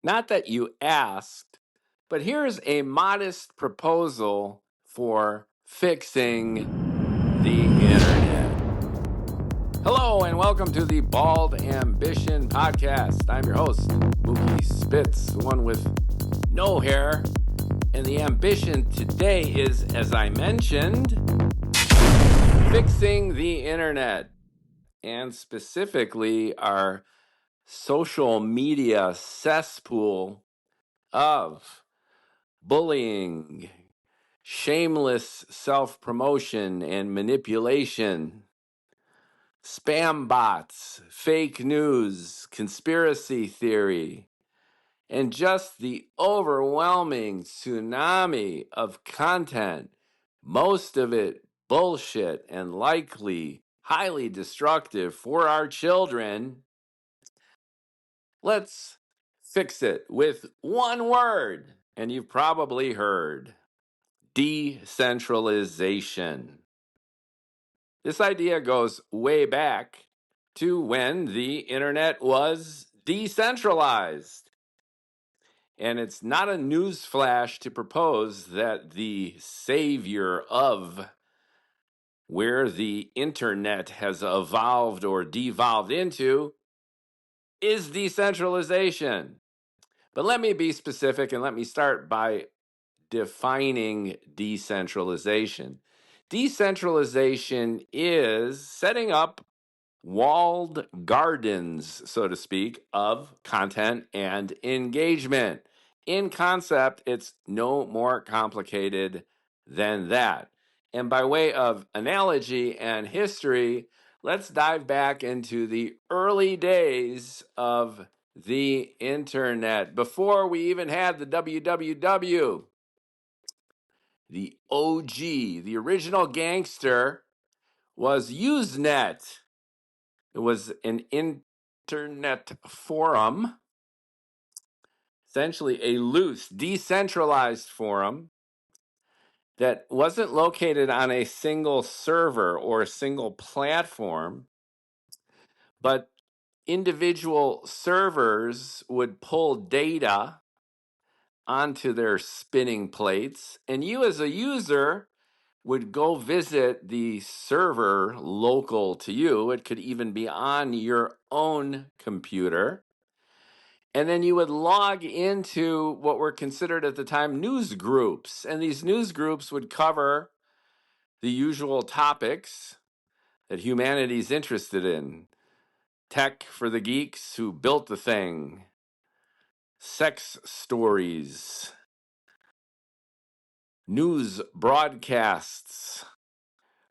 Not that you asked, but here's a modest proposal for fixing the internet. Hello, and welcome to the Bald Ambition Podcast. I'm your host, Mookie Spitz, the one with no hair. And the ambition today is, as I mentioned, fixing the internet, and specifically our social media cesspool of bullying, shameless self-promotion and manipulation, spam bots, fake news, conspiracy theory, and just the overwhelming tsunami of content, most of it bullshit and likely highly destructive for our children. Let's fix it with one word, and you've probably heard: decentralization. This idea goes way back to when the internet was decentralized. And it's not a newsflash to propose that the savior of where the internet has evolved or devolved into is decentralization. But let me be specific, and let me start by defining decentralization. Decentralization is setting up walled gardens, so to speak, of content and engagement. In concept, it's no more complicated than that. And by way of analogy and history, let's dive back into the early days of the internet, before we even had the www. The OG, the original gangster, was Usenet. It was an internet forum, essentially a loose, decentralized forum that wasn't located on a single server or a single platform, but individual servers would pull data onto their spinning plates, and you as a user would go visit the server local to you. It could even be on your own computer. And then you would log into what were considered at the time news groups. And these news groups would cover the usual topics that humanity's interested in: tech for the geeks who built the thing, sex stories, news broadcasts,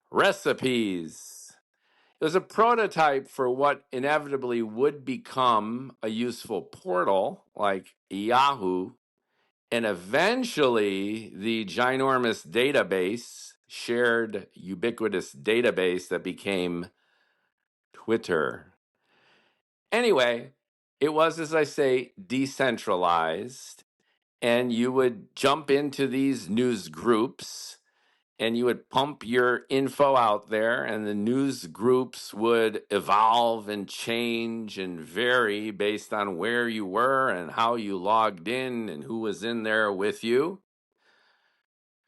recipes. It was a prototype for what inevitably would become a useful portal like Yahoo, and eventually the ginormous database, shared ubiquitous database that became Twitter. Anyway, it was, as I say, decentralized, and you would jump into these news groups and you would pump your info out there, and the news groups would evolve and change and vary based on where you were and how you logged in and who was in there with you.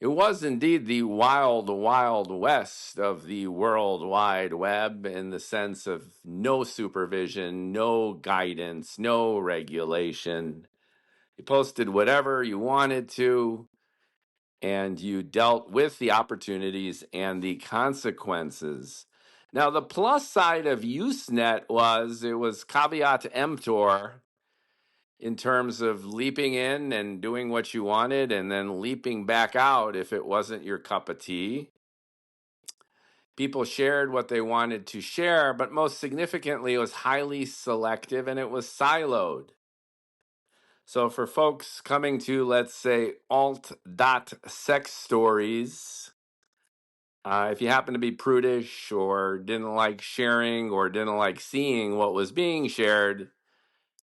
It was indeed the wild, wild west of the World Wide Web, in the sense of no supervision, no guidance, no regulation. You posted whatever you wanted to, and you dealt with the opportunities and the consequences. Now, the plus side of Usenet was it was caveat emptor, in terms of leaping in and doing what you wanted and then leaping back out if it wasn't your cup of tea. People shared what they wanted to share, but most significantly, it was highly selective and it was siloed. So for folks coming to, let's say, alt.sex stories, if you happen to be prudish or didn't like sharing or didn't like seeing what was being shared,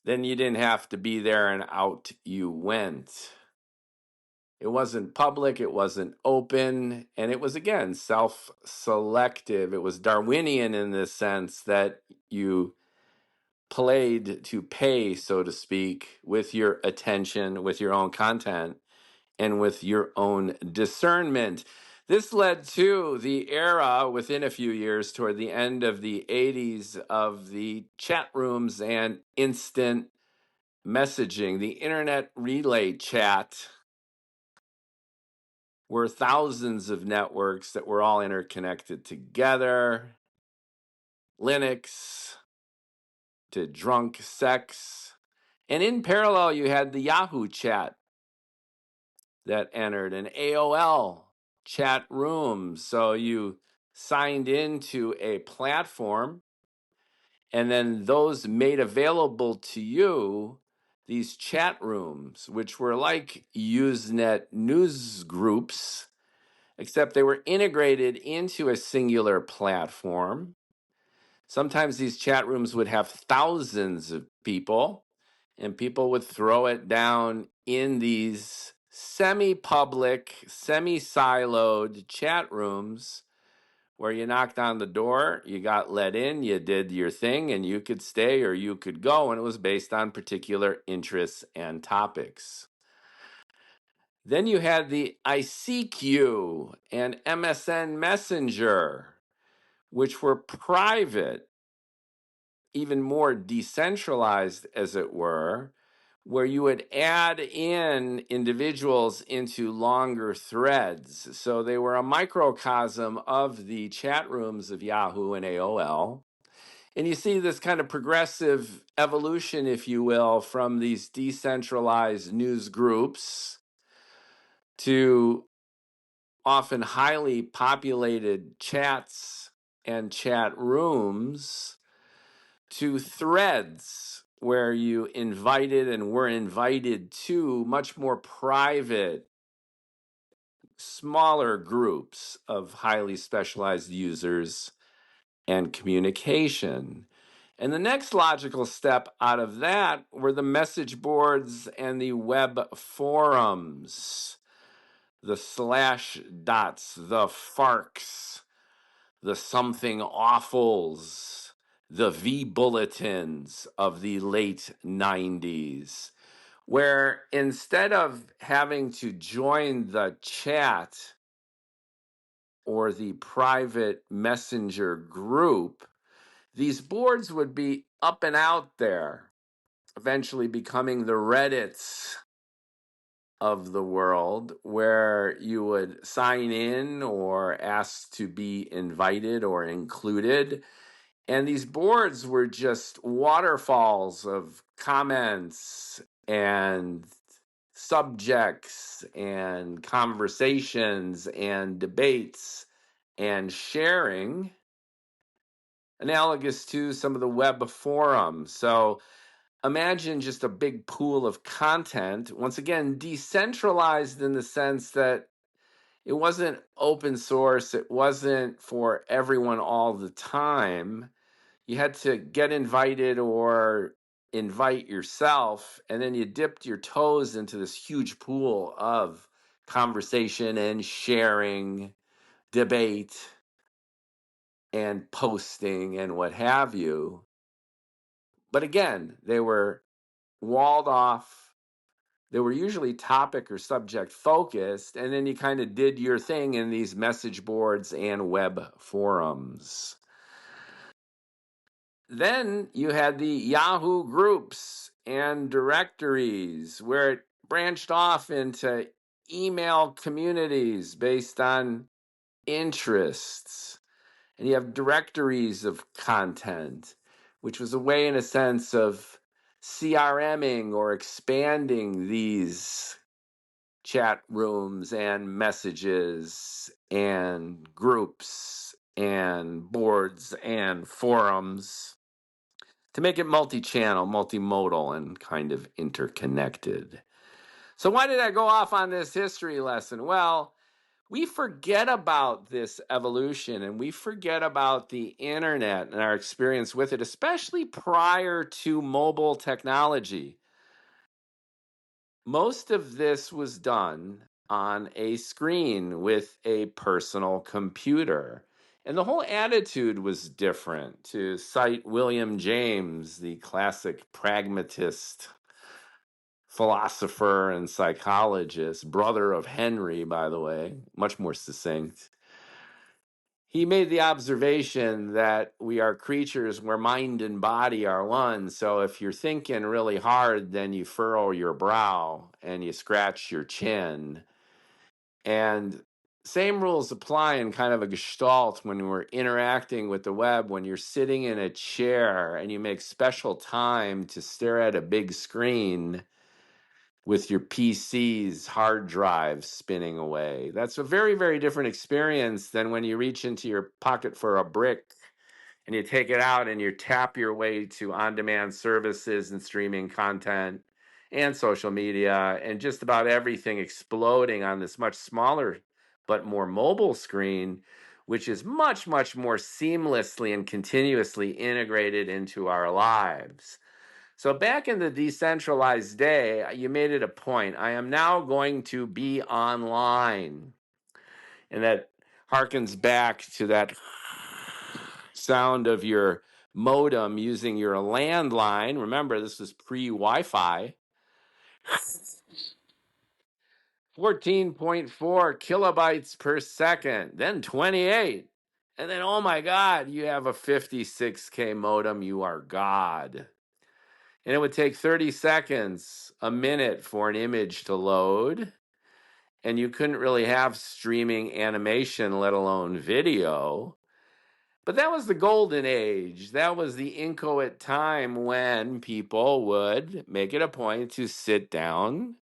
then you didn't have to be there, and out you went. It wasn't public, it wasn't open, and it was, again, self-selective. It was Darwinian in the sense that you played to pay, so to speak, with your attention, with your own content, and with your own discernment. This led to the era within a few years toward the end of the 80s of the chat rooms and instant messaging. The internet relay chat were thousands of networks that were all interconnected together. Linux to drunk sex. And in parallel, you had the Yahoo chat that entered an AOL chat room. So you signed into a platform, and then those made available to you these chat rooms, which were like Usenet news groups, except they were integrated into a singular platform. Sometimes these chat rooms would have thousands of people, and people would throw it down in these semi-public, semi-siloed chat rooms where you knocked on the door, you got let in, you did your thing, and you could stay or you could go, and it was based on particular interests and topics. Then you had the ICQ and MSN Messenger, which were private, even more decentralized, as it were, where you would add in individuals into longer threads. So they were a microcosm of the chat rooms of Yahoo and AOL. And you see this kind of progressive evolution, if you will, from these decentralized news groups to often highly populated chats and chat rooms to threads where you invited and were invited to much more private, smaller groups of highly specialized users and communication. And the next logical step out of that were the message boards and the web forums, the slash dots, the farks, the something awfuls, the V bulletins of the late 90s, where instead of having to join the chat or the private messenger group, these boards would be up and out there, eventually becoming the Reddits of the world, where you would sign in or ask to be invited or included. And these boards were just waterfalls of comments and subjects and conversations and debates and sharing, analogous to some of the web forums. So imagine just a big pool of content, once again, decentralized in the sense that it wasn't open source, it wasn't for everyone all the time. You had to get invited or invite yourself, and then you dipped your toes into this huge pool of conversation and sharing, debate, and posting and what have you. But again, they were walled off. They were usually topic or subject focused, and then you kind of did your thing in these message boards and web forums. Then you had the Yahoo groups and directories, where it branched off into email communities based on interests. And you have directories of content, which was a way, in a sense, of CRMing or expanding these chat rooms and messages and groups and boards and forums to make it multi-channel, multimodal, and kind of interconnected. So why did I go off on this history lesson? Well, we forget about this evolution and we forget about the internet and our experience with it, especially prior to mobile technology. Most of this was done on a screen with a personal computer. And the whole attitude was different. To cite William James, the classic pragmatist philosopher and psychologist, brother of Henry, by the way, much more succinct. He made the observation that we are creatures where mind and body are one. So if you're thinking really hard, then you furrow your brow and you scratch your chin. And same rules apply in kind of a gestalt when we're interacting with the web. When you're sitting in a chair and you make special time to stare at a big screen with your PC's hard drive spinning away. That's a very, very different experience than when you reach into your pocket for a brick and you take it out and you tap your way to on-demand services and streaming content and social media and just about everything exploding on this much smaller but more mobile screen, which is much, much more seamlessly and continuously integrated into our lives. So back in the decentralized day, you made it a point. I am now going to be online. And that harkens back to that sound of your modem using your landline. Remember, this was pre-Wi-Fi. 14.4 kilobytes per second, then 28. And then, oh my God, you have a 56K modem. You are God. And it would take 30 seconds, a minute for an image to load. And you couldn't really have streaming animation, let alone video. But that was the golden age. That was the inchoate time when people would make it a point to sit down,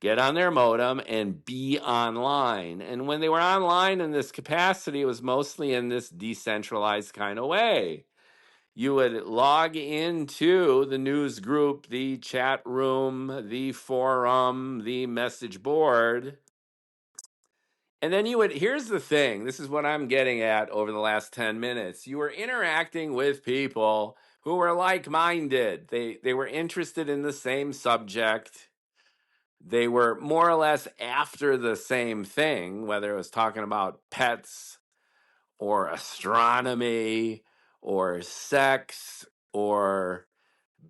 get on their modem, and be online. And when they were online in this capacity, it was mostly in this decentralized kind of way. You would log into the news group, the chat room, the forum, the message board. And then you would, here's the thing, this is what I'm getting at over the last 10 minutes. You were interacting with people who were like-minded. They were interested in the same subject. They were more or less after the same thing, whether it was talking about pets or astronomy or sex or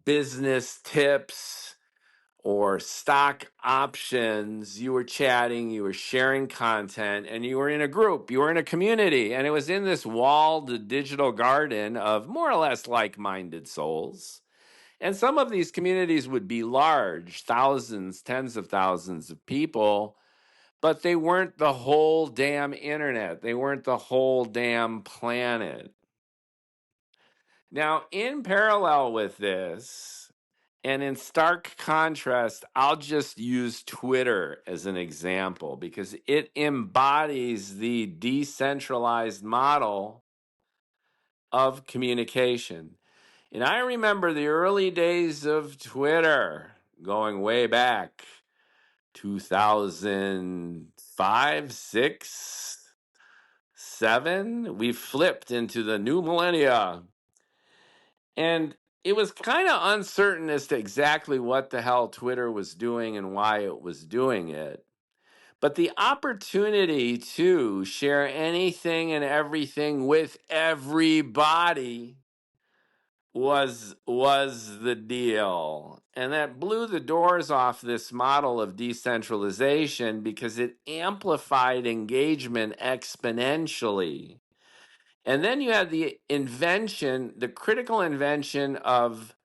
business tips or stock options. You were chatting, you were sharing content, and you were in a group, you were in a community, and it was in this walled digital garden of more or less like-minded souls. And some of these communities would be large, thousands, tens of thousands of people, but they weren't the whole damn internet. They weren't the whole damn planet. Now, in parallel with this, and in stark contrast, I'll just use Twitter as an example because it embodies the decentralized model of communication. And I remember the early days of Twitter going way back 2005, 6, 7. We flipped into the new millennia. And it was kind of uncertain as to exactly what the hell Twitter was doing and why it was doing it. But the opportunity to share anything and everything with everybody was the deal. And that blew the doors off this model of decentralization because it amplified engagement exponentially. And then you had the invention, the critical invention of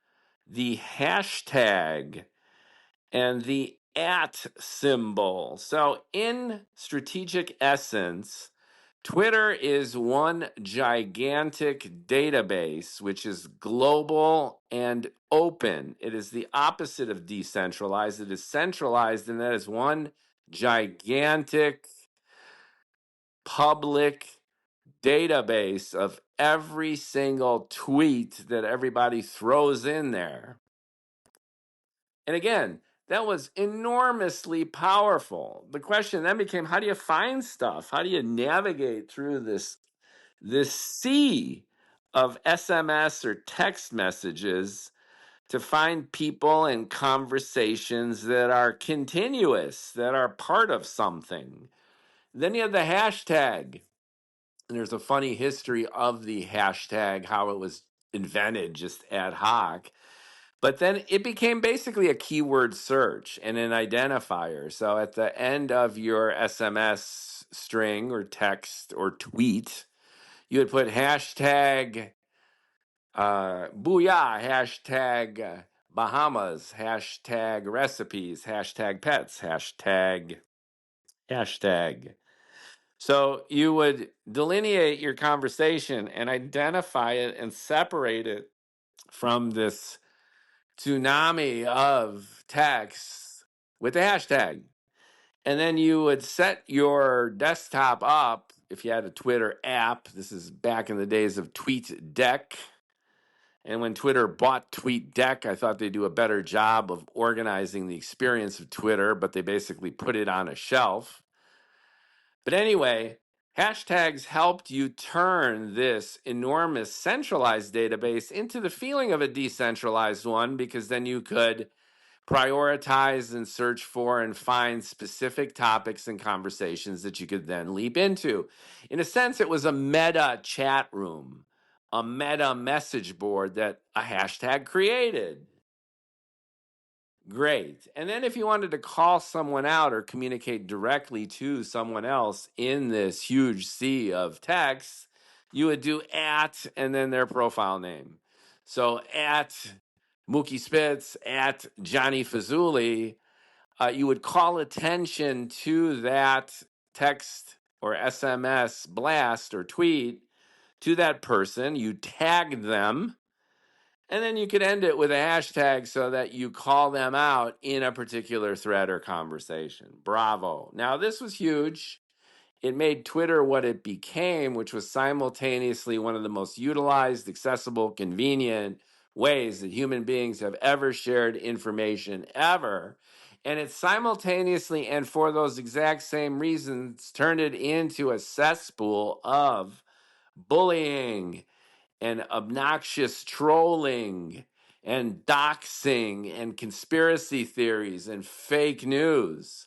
the hashtag and the at symbol. So, in strategic essence, Twitter is one gigantic database which is global and open. It is the opposite of decentralized. It is centralized, and that is one gigantic public database of every single tweet that everybody throws in there. And again, that was enormously powerful. The question then became, how do you find stuff? How do you navigate through this sea of SMS or text messages to find people and conversations that are continuous, that are part of something? Then you have the hashtag. And there's a funny history of the hashtag, how it was invented just ad hoc. But then it became basically a keyword search and an identifier. So at the end of your SMS string or text or tweet, you would put hashtag booyah, hashtag Bahamas, hashtag recipes, hashtag pets, hashtag. So you would delineate your conversation and identify it and separate it from this tsunami of text with the hashtag. And then you would set your desktop up if you had a Twitter app. This is back in the days of TweetDeck. And when Twitter bought TweetDeck, I thought they'd do a better job of organizing the experience of Twitter, but they basically put it on a shelf. But anyway, hashtags helped you turn this enormous centralized database into the feeling of a decentralized one, because then you could prioritize and search for and find specific topics and conversations that you could then leap into. In a sense, it was a meta chat room, a meta message board that a hashtag created. Great. And then if you wanted to call someone out or communicate directly to someone else in this huge sea of text, you would do at and then their profile name. So at Mookie Spitz, at Johnny Fazuli, you would call attention to that text or SMS blast or tweet to that person. You tag them, and then you could end it with a hashtag so that you call them out in a particular thread or conversation. Bravo. Now, this was huge. It made Twitter what it became, which was simultaneously one of the most utilized, accessible, convenient ways that human beings have ever shared information ever. And it simultaneously, and for those exact same reasons, turned it into a cesspool of bullying and obnoxious trolling and doxing and conspiracy theories and fake news.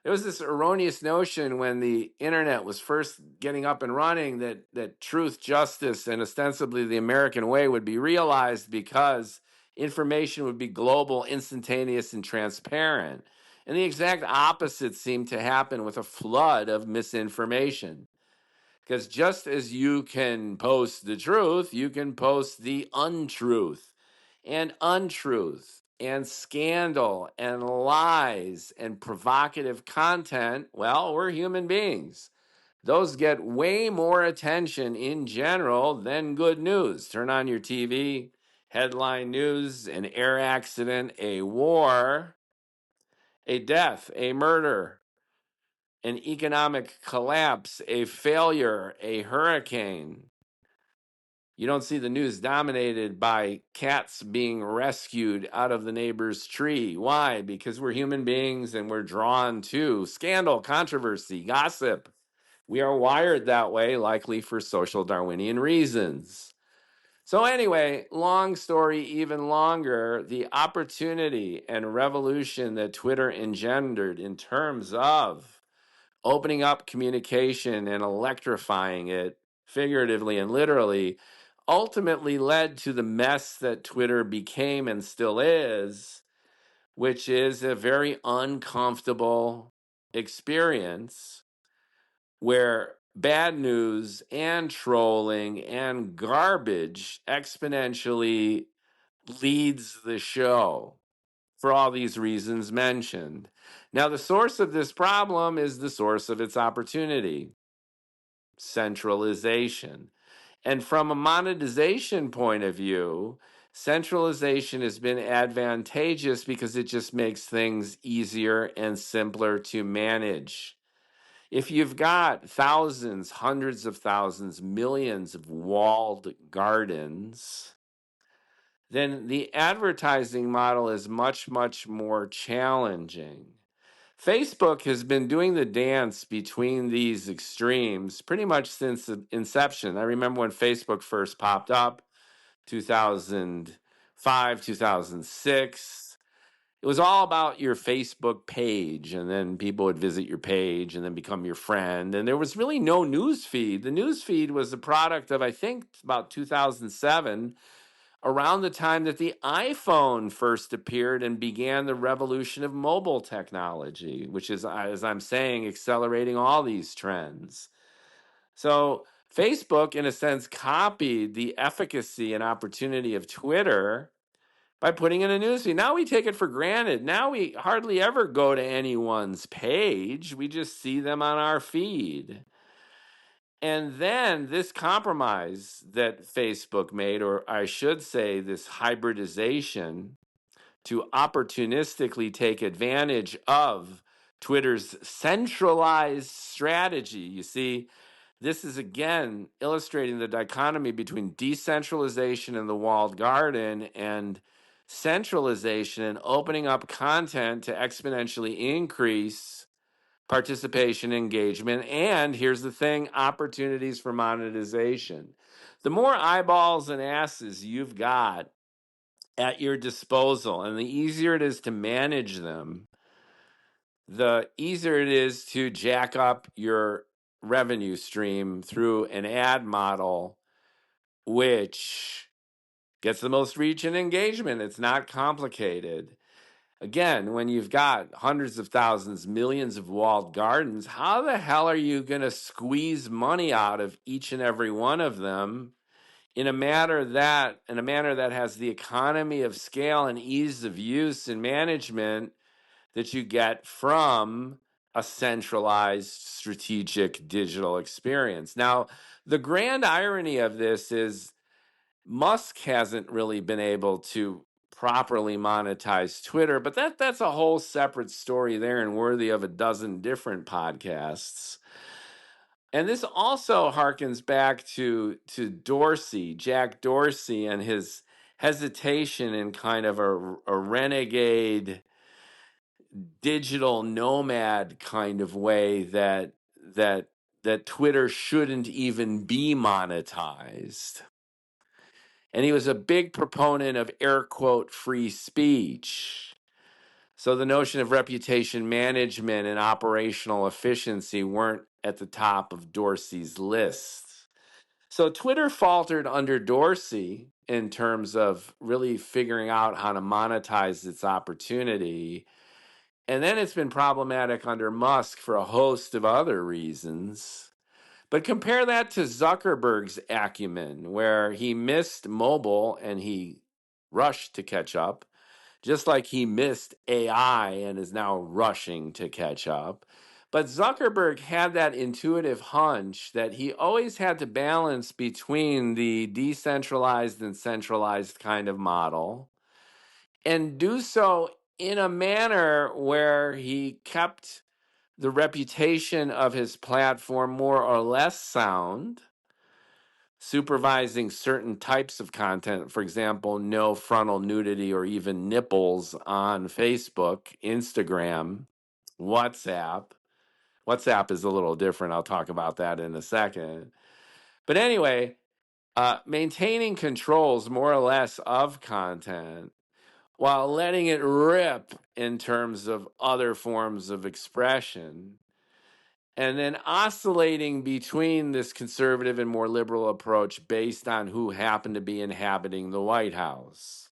There was this erroneous notion when the internet was first getting up and running that truth, justice, and ostensibly the American way would be realized because information would be global, instantaneous, and transparent. And the exact opposite seemed to happen with a flood of misinformation. Because just as you can post the truth, you can post the untruth and scandal and lies and provocative content. Well, we're human beings. Those get way more attention in general than good news. Turn on your TV, headline news, an air accident, a war, a death, a murder, an economic collapse, a failure, a hurricane. You don't see the news dominated by cats being rescued out of the neighbor's tree. Why? Because we're human beings and we're drawn to scandal, controversy, gossip. We are wired that way, likely for social Darwinian reasons. So, anyway, long story, even longer, the opportunity and revolution that Twitter engendered in terms of opening up communication and electrifying it, figuratively and literally, ultimately led to the mess that Twitter became and still is, which is a very uncomfortable experience where bad news and trolling and garbage exponentially leads the show for all these reasons mentioned. Now, the source of this problem is the source of its opportunity: centralization. And from a monetization point of view, centralization has been advantageous because it just makes things easier and simpler to manage. If you've got thousands, hundreds of thousands, millions of walled gardens, then the advertising model is much, much more challenging. Facebook has been doing the dance between these extremes pretty much since the inception. I remember when Facebook first popped up, 2005, 2006. it was all about your Facebook page, and then people would visit your page and then become your friend. And there was really no news feed. The news feed was the product of, I think, about 2007, around the time that the iPhone first appeared and began the revolution of mobile technology, which is, as I'm saying, accelerating all these trends. So Facebook, in a sense, copied the efficacy and opportunity of Twitter by putting in a newsfeed. Now we take it for granted. Now we hardly ever go to anyone's page. We just see them on our feed. And then this compromise that Facebook made, or I should say, this hybridization to opportunistically take advantage of Twitter's centralized strategy. You see, this is again illustrating the dichotomy between decentralization in the walled garden and centralization and opening up content to exponentially increase participation, engagement, and here's the thing, opportunities for monetization. The more eyeballs and asses you've got at your disposal, and the easier it is to manage them, the easier it is to jack up your revenue stream through an ad model, which gets the most reach and engagement. It's not complicated. Again, when you've got hundreds of thousands, millions of walled gardens, how the hell are you going to squeeze money out of each and every one of them in a manner that has the economy of scale and ease of use and management that you get from a centralized strategic digital experience? Now, the grand irony of this is Musk hasn't really been able to properly monetize Twitter, but that's a whole separate story there and worthy of a dozen different podcasts. And this also harkens back to Dorsey, Jack Dorsey, and his hesitation in kind of a renegade digital nomad kind of way that Twitter shouldn't even be monetized. And he was a big proponent of air quote free speech. So the notion of reputation management and operational efficiency weren't at the top of Dorsey's list. So Twitter faltered under Dorsey in terms of really figuring out how to monetize its opportunity. And then it's been problematic under Musk for a host of other reasons. But compare that to Zuckerberg's acumen, where he missed mobile and he rushed to catch up, just like he missed AI and is now rushing to catch up. But Zuckerberg had that intuitive hunch that he always had to balance between the decentralized and centralized kind of model and do so in a manner where he kept the reputation of his platform more or less sound, supervising certain types of content, for example, no frontal nudity or even nipples on Facebook, Instagram, WhatsApp. WhatsApp is a little different. I'll talk about that in a second. But anyway, maintaining controls more or less of content while letting it rip in terms of other forms of expression, and then oscillating between this conservative and more liberal approach based on who happened to be inhabiting the White House.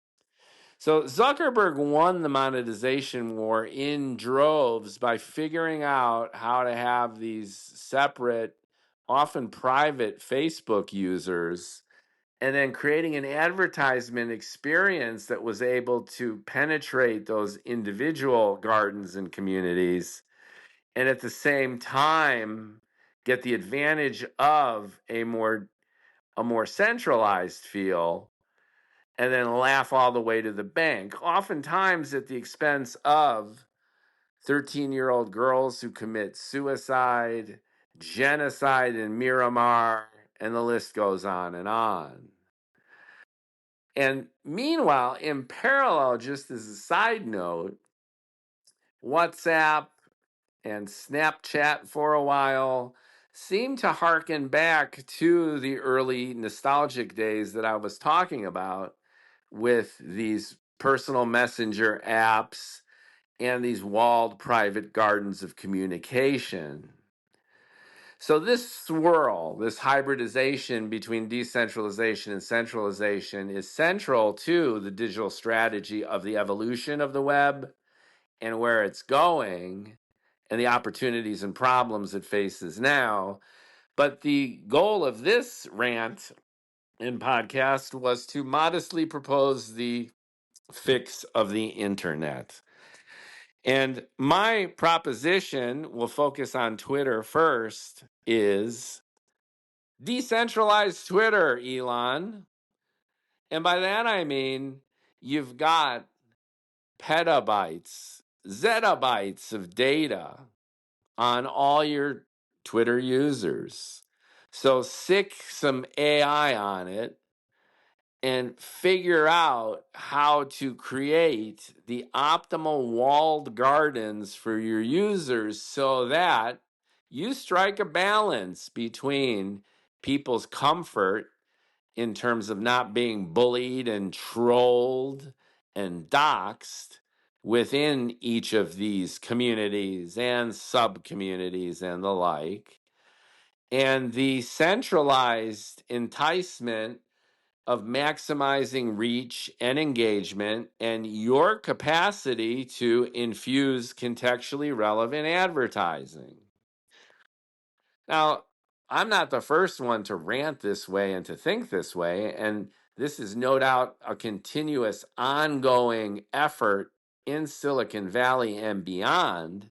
So Zuckerberg won the monetization war in droves by figuring out how to have these separate, often private Facebook users, and then creating an advertisement experience that was able to penetrate those individual gardens and communities, and at the same time get the advantage of a more centralized feel, and then laugh all the way to the bank, oftentimes at the expense of 13-year-old girls who commit suicide, genocide in Miramar, and the list goes on and on. And meanwhile, in parallel, just as a side note, WhatsApp and Snapchat for a while seemed to harken back to the early nostalgic days that I was talking about with these personal messenger apps, and these walled private gardens of communication. So this swirl, this hybridization between decentralization and centralization is central to the digital strategy of the evolution of the web and where it's going and the opportunities and problems it faces now. But the goal of this rant and podcast was to modestly propose the fix of the internet. And my proposition, will focus on Twitter first, is decentralized Twitter, Elon. And by that I mean you've got petabytes, zettabytes of data on all your Twitter users. So stick some AI on it and figure out how to create the optimal walled gardens for your users so that you strike a balance between people's comfort in terms of not being bullied and trolled and doxxed within each of these communities and sub communities and the like, and the centralized enticement of maximizing reach and engagement and your capacity to infuse contextually relevant advertising. Now, I'm not the first one to rant this way and to think this way, and this is no doubt a continuous, ongoing effort in Silicon Valley and beyond.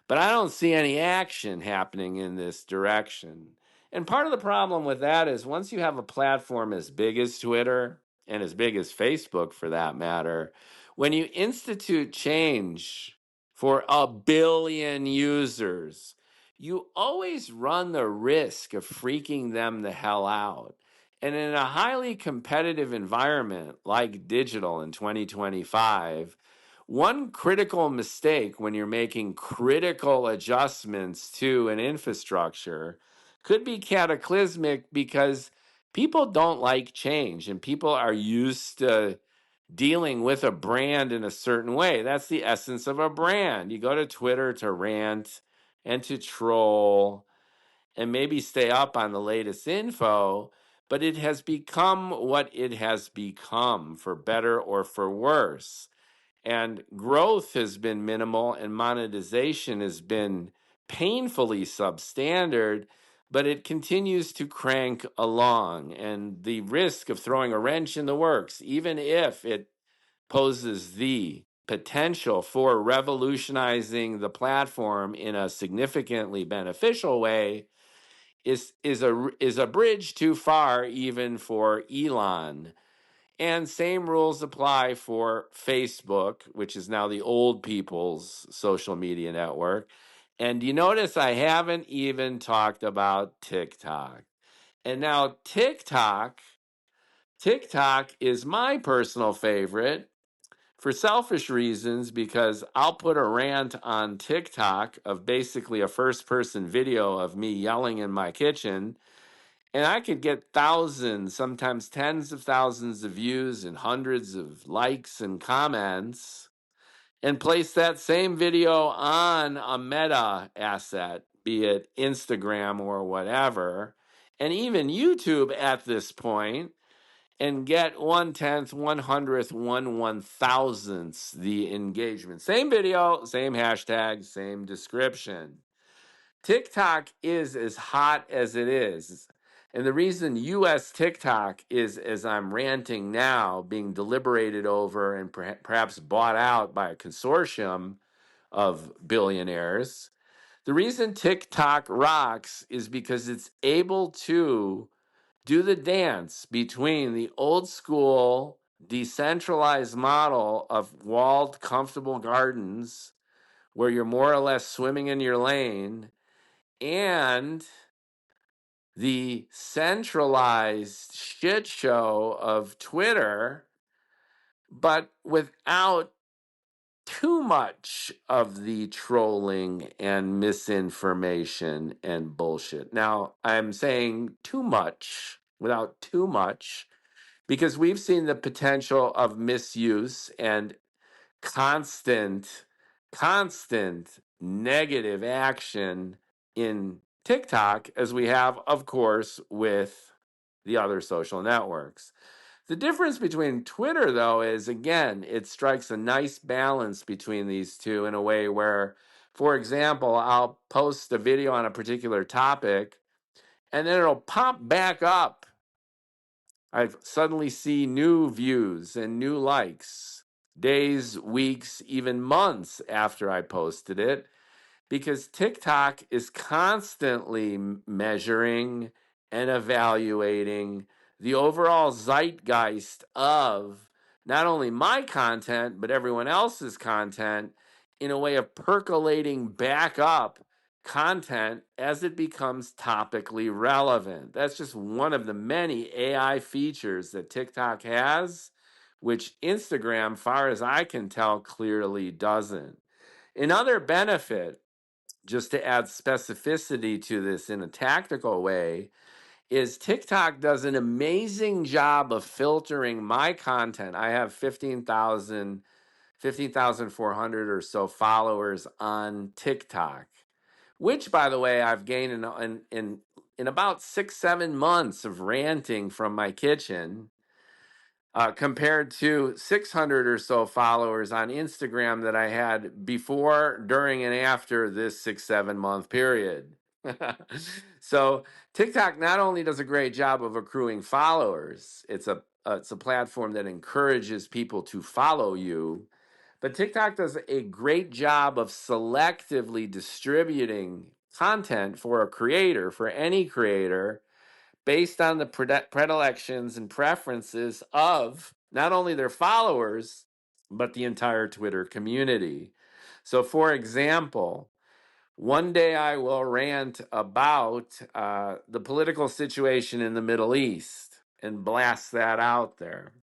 But I don't see any action happening in this direction. And part of the problem with that is once you have a platform as big as Twitter and as big as Facebook for that matter, when you institute change for a billion users, you always run the risk of freaking them the hell out. And in a highly competitive environment like digital in 2025, one critical mistake when you're making critical adjustments to an infrastructure could be cataclysmic because people don't like change and people are used to dealing with a brand in a certain way. That's the essence of a brand. You go to Twitter to rant and to troll and maybe stay up on the latest info, but it has become what it has become, for better or for worse. And growth has been minimal and monetization has been painfully substandard, but it continues to crank along. And the risk of throwing a wrench in the works, even if it poses the potential for revolutionizing the platform in a significantly beneficial way, is a bridge too far even for Elon. And same rules apply for Facebook, which is now the old people's social media network. And you notice I haven't even talked about TikTok. And now TikTok is my personal favorite for selfish reasons because I'll put a rant on TikTok of basically a first person video of me yelling in my kitchen, and I could get thousands, sometimes tens of thousands of views and hundreds of likes and comments, and place that same video on a meta asset, be it Instagram or whatever, and even YouTube at this point, and get 1/10, 1/100th, 1/1000th the engagement. Same video, same hashtag, same description. TikTok is as hot as it is. And the reason US TikTok is, as I'm ranting now, being deliberated over and perhaps bought out by a consortium of billionaires, the reason TikTok rocks is because it's able to do the dance between the old school decentralized model of walled, comfortable gardens where you're more or less swimming in your lane and the centralized shit show of Twitter, but without too much of the trolling and misinformation and bullshit. Now, I'm saying too much without too much because we've seen the potential of misuse and constant, constant negative action in TikTok, as we have, of course, with the other social networks. The difference between Twitter, though, is again, it strikes a nice balance between these two in a way where, for example, I'll post a video on a particular topic and then it'll pop back up. I suddenly see new views and new likes days, weeks, even months after I posted it, because TikTok is constantly measuring and evaluating the overall zeitgeist of not only my content, but everyone else's content in a way of percolating back up content as it becomes topically relevant. That's just one of the many AI features that TikTok has, which Instagram, far as I can tell, clearly doesn't. Another benefit, just to add specificity to this in a tactical way, is TikTok does an amazing job of filtering my content. I have 15,400 or so followers on TikTok, which, by the way, I've gained in about 6-7 months of ranting from my kitchen, compared to 600 or so followers on Instagram that I had before, during, and after this 6-7 month period. So TikTok not only does a great job of accruing followers, it's a platform that encourages people to follow you, but TikTok does a great job of selectively distributing content for a creator, for any creator, based on the predilections and preferences of not only their followers, but the entire Twitter community. So, for example, one day I will rant about the political situation in the Middle East and blast that out there.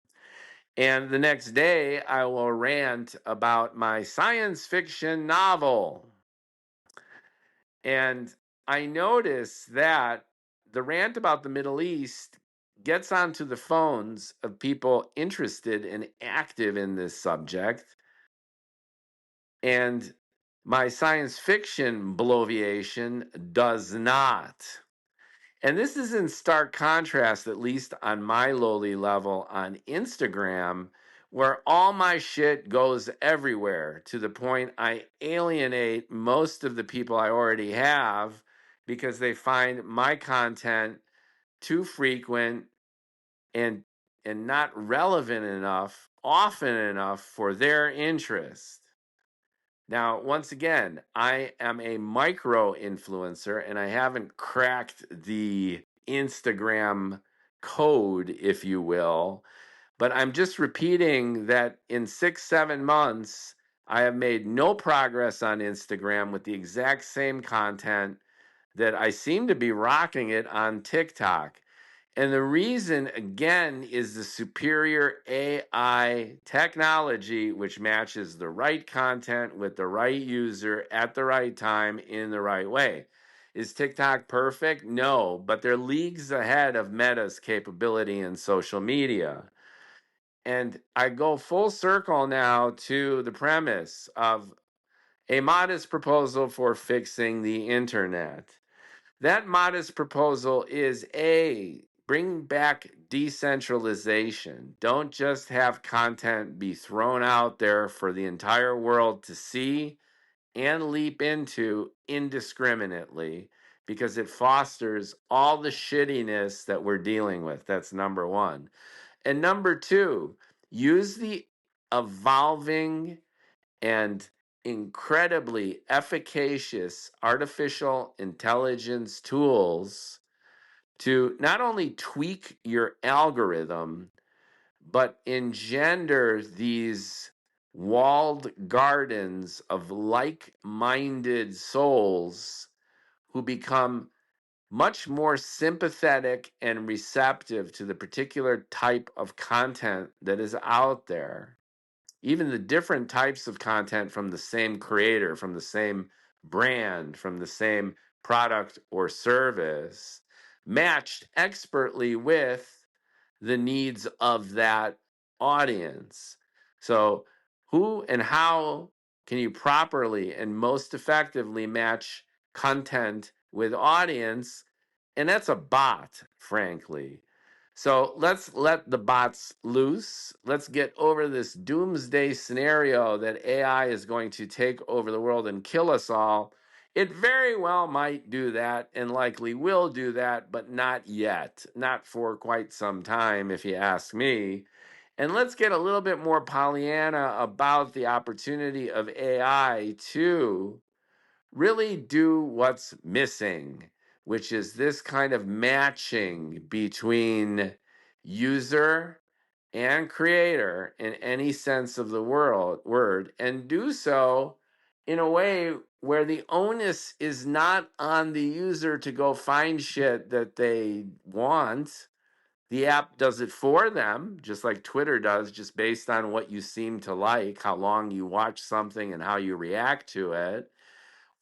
And the next day I will rant about my science fiction novel. And I notice that the rant about the Middle East gets onto the phones of people interested and active in this subject. And my science fiction bloviation does not. And this is in stark contrast, at least on my lowly level on Instagram, where all my shit goes everywhere to the point I alienate most of the people I already have because they find my content too frequent and not relevant enough, often enough for their interest. Now, once again, I am a micro influencer and I haven't cracked the Instagram code, if you will, but I'm just repeating that in 6-7 months, I have made no progress on Instagram with the exact same content that I seem to be rocking it on TikTok. And the reason, again, is the superior AI technology, which matches the right content with the right user at the right time in the right way. Is TikTok perfect? No, but they're leagues ahead of Meta's capability in social media. And I go full circle now to the premise of a modest proposal for fixing the internet. That modest proposal is bring back decentralization. Don't just have content be thrown out there for the entire world to see and leap into indiscriminately, because it fosters all the shittiness that we're dealing with. That's number one. And number two, use the evolving and incredibly efficacious artificial intelligence tools to not only tweak your algorithm, but engender these walled gardens of like minded souls who become much more sympathetic and receptive to the particular type of content that is out there. Even the different types of content from the same creator, from the same brand, from the same product or service, matched expertly with the needs of that audience. So, who and how can you properly and most effectively match content with audience? And that's a bot, frankly. So let's let the bots loose. Let's get over this doomsday scenario that AI is going to take over the world and kill us all. It very well might do that and likely will do that, but not yet. Not for quite some time, if you ask me. And let's get a little bit more Pollyanna about the opportunity of AI to really do what's missing, which is this kind of matching between user and creator in any sense of the word, and do so in a way where the onus is not on the user to go find shit that they want. The app does it for them, just like Twitter does, just based on what you seem to like, how long you watch something, and how you react to it.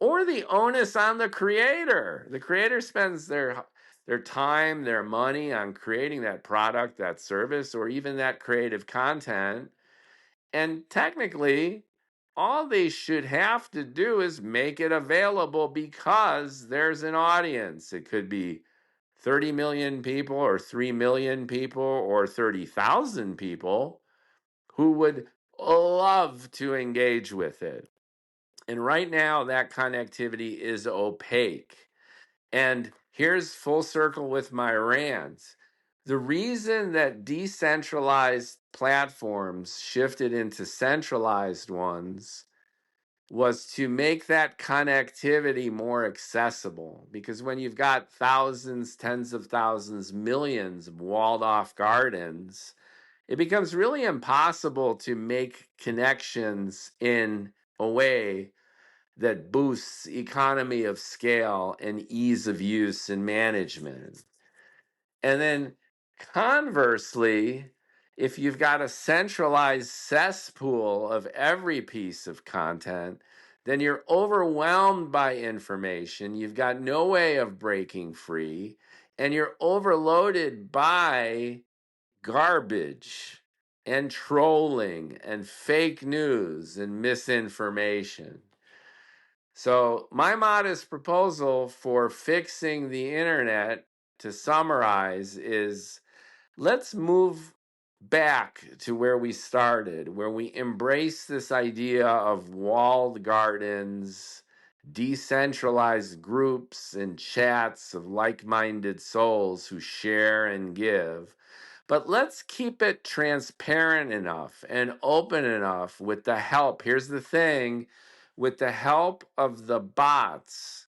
Or the onus on the creator. The creator spends their time, their money on creating that product, that service, or even that creative content. And technically, all they should have to do is make it available because there's an audience. It could be 30 million people or 3 million people or 30,000 people who would love to engage with it. And right now, that connectivity is opaque. And here's full circle with my rant. The reason that decentralized platforms shifted into centralized ones was to make that connectivity more accessible. Because when you've got thousands, tens of thousands, millions of walled off gardens, it becomes really impossible to make connections in a way that boosts economy of scale and ease of use and management. And then conversely, if you've got a centralized cesspool of every piece of content, then you're overwhelmed by information. You've got no way of breaking free, and you're overloaded by garbage and trolling and fake news and misinformation. So, my modest proposal for fixing the internet, to summarize, is let's move back to where we started, where we embrace this idea of walled gardens, decentralized groups and chats of like minded souls who share and give. But let's keep it transparent enough and open enough with the help. Here's the thing, with the help of the bots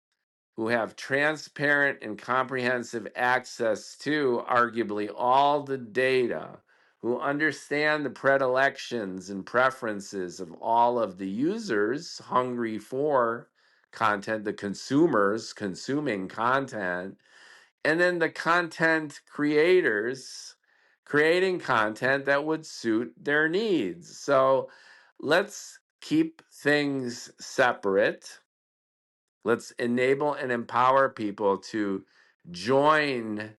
who have transparent and comprehensive access to arguably all the data, who understand the predilections and preferences of all of the users hungry for content, the consumers consuming content, and then the content creators creating content that would suit their needs. So let's keep things separate. Let's enable and empower people to join.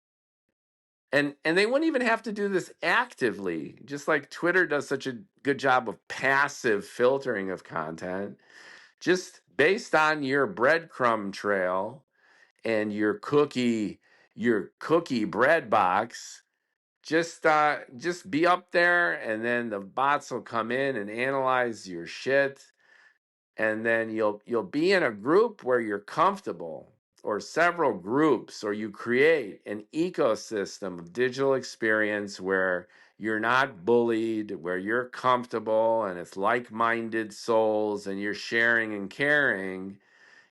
And they wouldn't even have to do this actively, just like Twitter does such a good job of passive filtering of content, just based on your breadcrumb trail and your cookie bread box. Just be up there, and then the bots will come in and analyze your shit, and then you'll be in a group where you're comfortable, or several groups, or you create an ecosystem of digital experience where you're not bullied, where you're comfortable, and it's like-minded souls, and you're sharing and caring.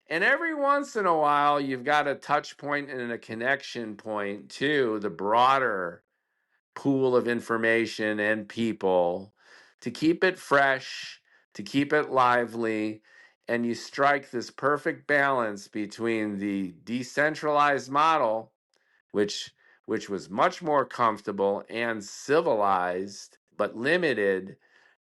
And every once in a while, you've got a touch point and a connection point to the broader pool of information and people to keep it fresh, to keep it lively. And you strike this perfect balance between the decentralized model, which was much more comfortable and civilized, but limited,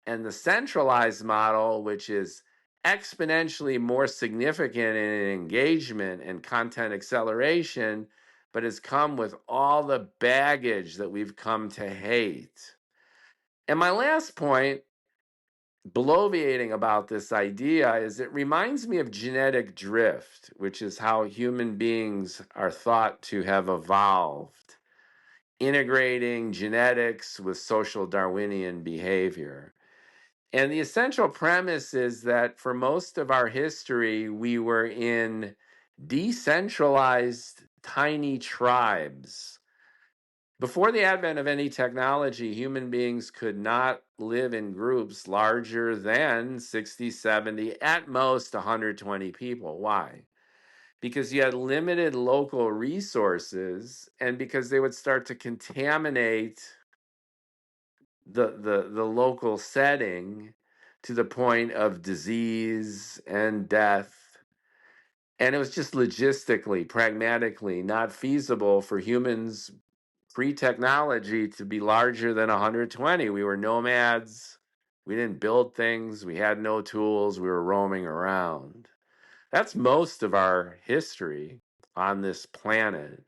and the centralized model, which is exponentially more significant in engagement and content acceleration, but has come with all the baggage that we've come to hate. And my last point, bloviating about this idea, is it reminds me of genetic drift, which is how human beings are thought to have evolved, integrating genetics with social Darwinian behavior. And the essential premise is that for most of our history, we were in decentralized tiny tribes. Before the advent of any technology, human beings could not live in groups larger than 60, 70, at most 120 people. Why? Because you had limited local resources and because they would start to contaminate the local setting to the point of disease and death. And it was just logistically, pragmatically not feasible for humans pre-technology to be larger than 120. We were nomads. We didn't build things. We had no tools. We were roaming around. That's most of our history on this planet.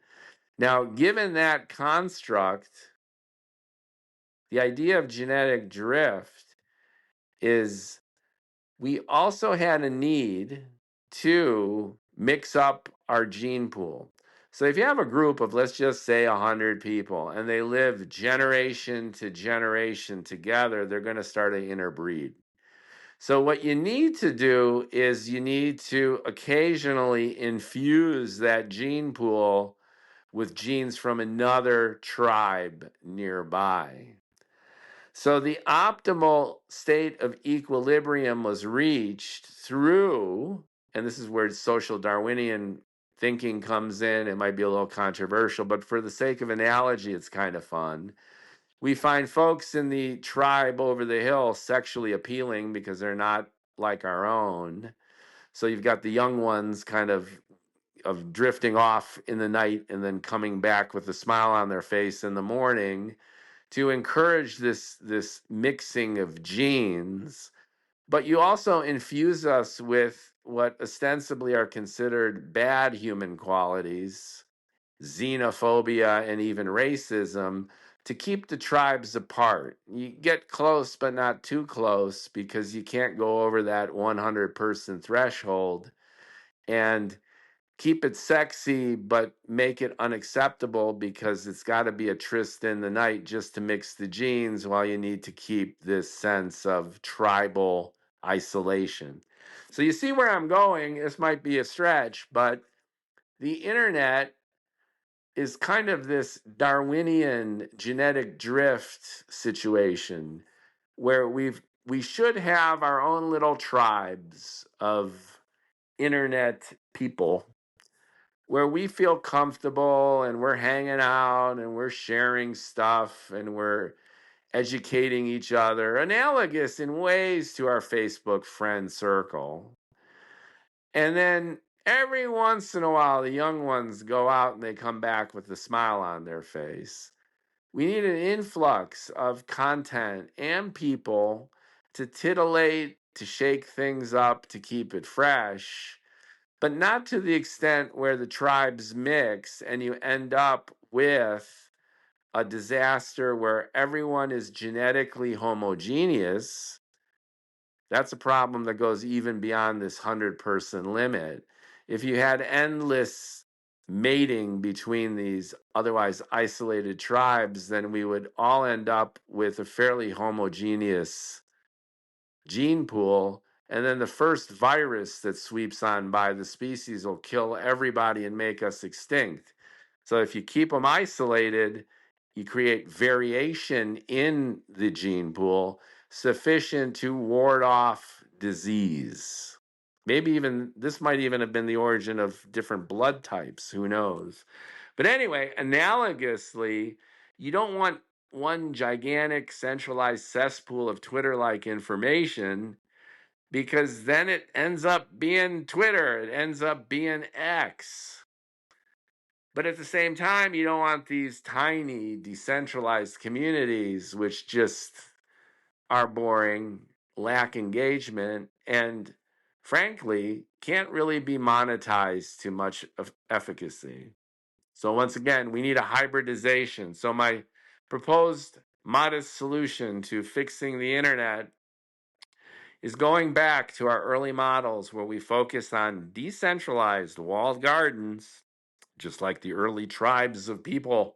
Now, given that construct, the idea of genetic drift is we also had a need to mix up our gene pool. So if you have a group of, let's just say, 100 people, and they live generation to generation together, they're going to start to interbreed. So what you need to do is you need to occasionally infuse that gene pool with genes from another tribe nearby. So the optimal state of equilibrium was reached through, and this is where social Darwinian thinking comes in. It might be a little controversial, but for the sake of analogy, it's kind of fun. We find folks in the tribe over the hill sexually appealing because they're not like our own. So you've got the young ones kind of drifting off in the night and then coming back with a smile on their face in the morning to encourage this mixing of genes, but you also infuse us with what ostensibly are considered bad human qualities, xenophobia and even racism, to keep the tribes apart. You get close, but not too close, because you can't go over that 100-person threshold. And keep it sexy, but make it unacceptable because it's got to be a tryst in the night just to mix the genes while you need to keep this sense of tribal isolation. So you see where I'm going. This might be a stretch, but the internet is kind of this Darwinian genetic drift situation where we should have our own little tribes of internet people where we feel comfortable and we're hanging out and we're sharing stuff and we're educating each other, analogous in ways to our Facebook friend circle. And then every once in a while, the young ones go out and they come back with a smile on their face. We need an influx of content and people to titillate, to shake things up, to keep it fresh, but not to the extent where the tribes mix and you end up with a disaster where everyone is genetically homogeneous. That's a problem that goes even beyond this 100-person limit. If you had endless mating between these otherwise isolated tribes, then we would all end up with a fairly homogeneous gene pool, and then the first virus that sweeps on by the species will kill everybody and make us extinct. So if you keep them isolated, you create variation in the gene pool sufficient to ward off disease. Maybe even this might even have been the origin of different blood types, who knows. But anyway, analogously, you don't want one gigantic centralized cesspool of Twitter-like information, because then it ends up being Twitter, it ends up being X. But at the same time, you don't want these tiny decentralized communities which just are boring, lack engagement, and frankly, can't really be monetized to much of efficacy. So once again, we need a hybridization. So my proposed modest solution to fixing the internet is going back to our early models where we focus on decentralized walled gardens, just like the early tribes of people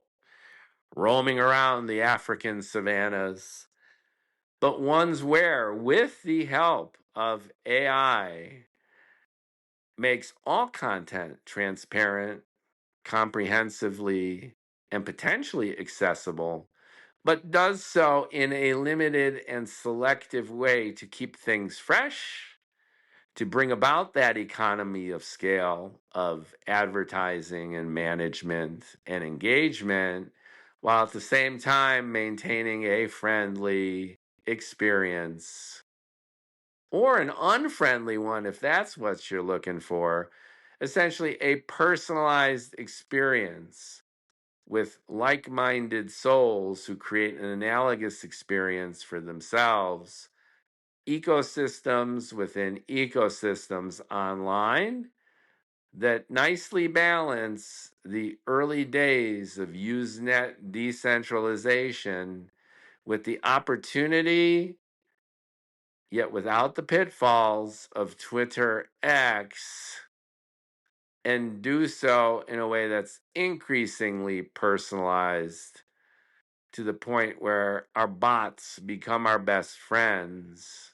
roaming around the African savannas, but ones where, with the help of AI, makes all content transparent, comprehensively, and potentially accessible, but does so in a limited and selective way to keep things fresh, to bring about that economy of scale of advertising and management and engagement, while at the same time maintaining a friendly experience or an unfriendly one if that's what you're looking for. Essentially, a personalized experience with like minded souls who create an analogous experience for themselves, ecosystems within ecosystems online that nicely balance the early days of Usenet decentralization with the opportunity, yet without the pitfalls of Twitter X, and do so in a way that's increasingly personalized to the point where our bots become our best friends.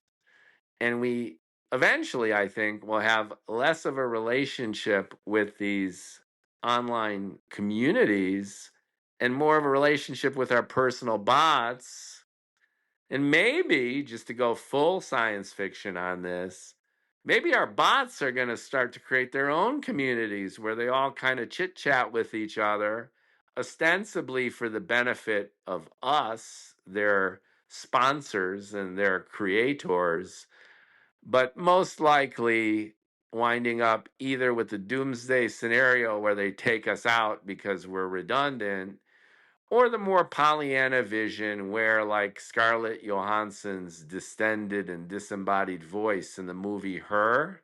And we eventually, I think, will have less of a relationship with these online communities and more of a relationship with our personal bots. And maybe, just to go full science fiction on this, maybe our bots are going to start to create their own communities where they all kind of chit chat with each other, ostensibly for the benefit of us, their sponsors and their creators, but most likely winding up either with the doomsday scenario where they take us out because we're redundant, or the more Pollyanna vision where, like Scarlett Johansson's distended and disembodied voice in the movie Her,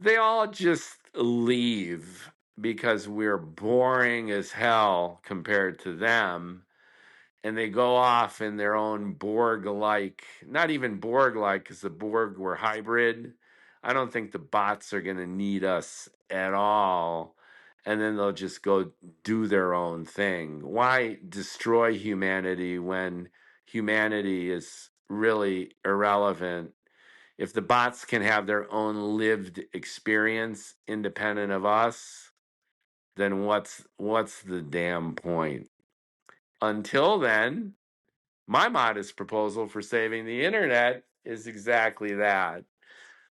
they all just leave because we're boring as hell compared to them. And they go off in their own Borg-like, not even Borg-like, because the Borg were hybrid. I don't think the bots are going to need us at all. And then they'll just go do their own thing. Why destroy humanity when humanity is really irrelevant? If the bots can have their own lived experience independent of us, then what's the damn point? Until then, my modest proposal for saving the internet is exactly that.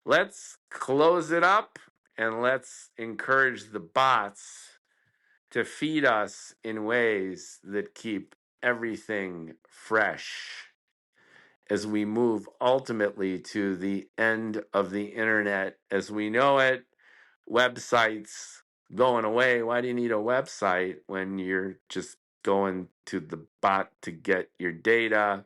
Let's close it up and let's encourage the bots to feed us in ways that keep everything fresh as we move ultimately to the end of the internet as we know it. Websites going away. Why do you need a website when you're just going to the bot to get your data?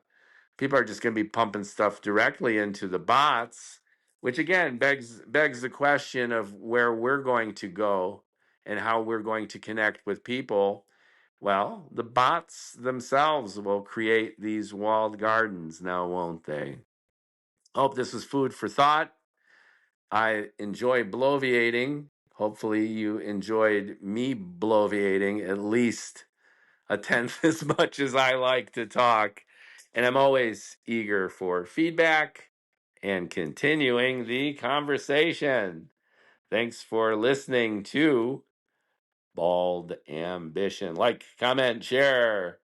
People are just going to be pumping stuff directly into the bots, which again begs the question of where we're going to go and how we're going to connect with people. Well, the bots themselves will create these walled gardens now, won't they? Hope this was food for thought. I enjoy bloviating. Hopefully you enjoyed me bloviating at least a tenth as much as I like to talk. And I'm always eager for feedback and continuing the conversation. Thanks for listening to Bald Ambition. Like, comment, share.